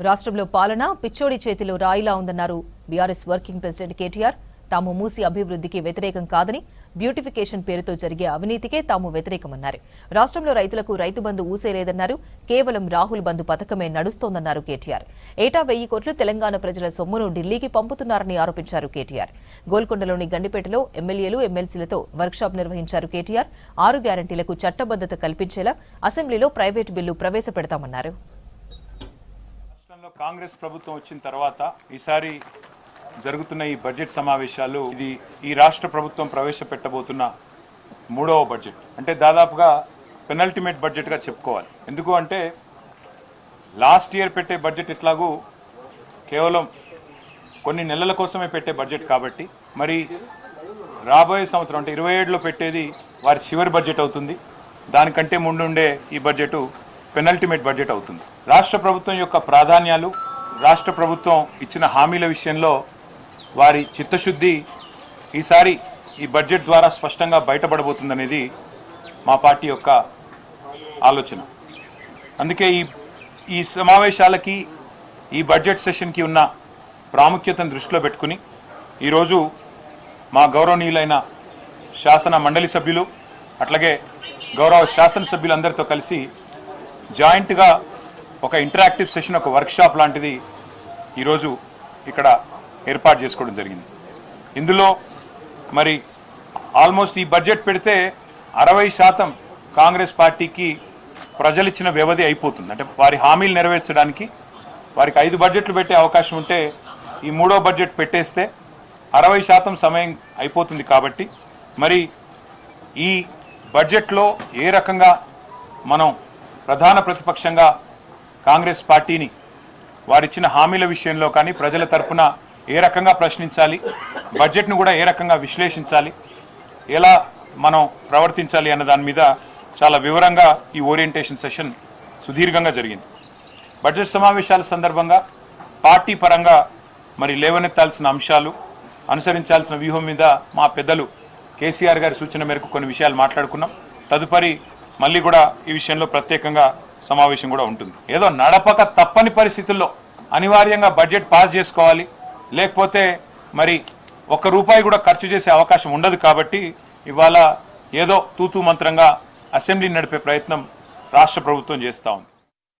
రాష్ట్రంలో పాలన పిచ్చోడి చేతిలో రాయిలా ఉందన్నారు బీఆర్ఎస్ వర్కింగ్ ప్రెసిడెంట్ కేటీఆర్. తాము మూసి అభివృద్ధికి వ్యతిరేకం కాదని, బ్యూటిఫికేషన్ పేరుతో జరిగే అవినీతికే తాము వ్యతిరేకమన్నారు. రాష్ట్రంలో రైతులకు రైతు బంధు ఊసేలేదన్నారు. కేవలం రాహుల్ బంధు పథకమే నడుస్తోందన్నారు కేటీఆర్. ఏటా 1000 కోట్లు తెలంగాణ ప్రజల సొమ్మును ఢిల్లీకి పంపుతున్నారని ఆరోపించారు కేటీఆర్. గోల్కొండలోని గండిపేటలో ఎమ్మెల్యేలు, ఎమ్మెల్సీలతో వర్క్షాప్ నిర్వహించారు కేటీఆర్. 6 గ్యారంటీలకు చట్టబద్దత కల్పించేలా అసెంబ్లీలో ప్రైవేటు బిల్లు ప్రవేశపెడతామన్నారు. కాంగ్రెస్ ప్రభుత్వం వచ్చిన తర్వాత ఈసారి జరుగుతున్న ఈ బడ్జెట్ సమావేశాలు ఇది ఈ రాష్ట్ర ప్రభుత్వం ప్రవేశపెట్టబోతున్న 3వ బడ్జెట్. అంటే దాదాపుగా పెనల్టిమేట్ బడ్జెట్గా చెప్పుకోవాలి. ఎందుకు అంటే లాస్ట్ ఇయర్ పెట్టే బడ్జెట్ ఎట్లాగూ కేవలం కొన్ని నెలల కోసమే పెట్టే బడ్జెట్ కాబట్టి మరి రాబోయే సంవత్సరం అంటే 27లో పెట్టేది వారి చివరి బడ్జెట్ అవుతుంది. దానికంటే ముందుండే ఈ బడ్జెట్ పెనల్టిమేట్ బడ్జెట్ అవుతుంది. రాష్ట్ర ప్రభుత్వం యొక్క ప్రాధాన్యాలు, రాష్ట్ర ప్రభుత్వం ఇచ్చిన హామీల విషయంలో వారి చిత్తశుద్ధి ఈసారి ఈ బడ్జెట్ ద్వారా స్పష్టంగా బయటపడబోతుందనేది మా పార్టీ యొక్క ఆలోచన. అందుకే ఈ సమావేశాలకి, ఈ బడ్జెట్ సెషన్కి ఉన్న ప్రాముఖ్యతను దృష్టిలో పెట్టుకుని ఈరోజు మా గౌరవనీయులైన శాసన మండలి సభ్యులు అట్లాగే గౌరవ శాసనసభ్యులందరితో కలిసి జాయింట్గా ఒక ఇంటరాక్టివ్ సెషన్, ఒక వర్క్షాప్ లాంటిది ఈరోజు ఇక్కడ ఏర్పాటు చేసుకోవడం జరిగింది. ఇందులో మరి ఆల్మోస్ట్ ఈ బడ్జెట్ పెడితే 60% కాంగ్రెస్ పార్టీకి ప్రజలిచ్చిన వ్యవధి అయిపోతుంది. అంటే వారి హామీలు నెరవేర్చడానికి వారికి 5 బడ్జెట్లు పెట్టే అవకాశం ఉంటే ఈ 3వ బడ్జెట్ పెట్టేస్తే 60% సమయం అయిపోతుంది. కాబట్టి మరి ఈ బడ్జెట్లో ఏ రకంగా మనం ప్రధాన ప్రతిపక్షంగా కాంగ్రెస్ పార్టీని వారిచ్చిన హామీల విషయంలో కానీ ప్రజల తరపున ఏ రకంగా ప్రశ్నించాలి, బడ్జెట్ను కూడా ఏ రకంగా విశ్లేషించాలి, ఎలా మనం ప్రవర్తించాలి అన్న దాని మీద చాలా వివరంగా ఈ ఓరియంటేషన్ సెషన్ సుదీర్ఘంగా జరిగింది. బడ్జెట్ సమావేశాల సందర్భంగా పార్టీ పరంగా మరి లేవనెత్తాల్సిన అంశాలు, అనుసరించాల్సిన వ్యూహం మీద మా పెద్దలు కేసీఆర్ గారి సూచన మేరకు కొన్ని విషయాలు మాట్లాడుకున్నాం. తదుపరి మళ్ళీ కూడా ఈ విషయంలో ప్రత్యేకంగా సమావేశం కూడా ఉంటుంది. ఏదో నడపక తప్పని పరిస్థితుల్లో అనివార్యంగా బడ్జెట్ పాస్ చేసుకోవాలి, లేకపోతే మరి ₹1 కూడా ఖర్చు చేసే అవకాశం ఉండదు. కాబట్టి ఇవాళ ఏదో తూతూ మంత్రంగా అసెంబ్లీ నడిపే ప్రయత్నం రాష్ట్ర ప్రభుత్వం చేస్తూ ఉంది.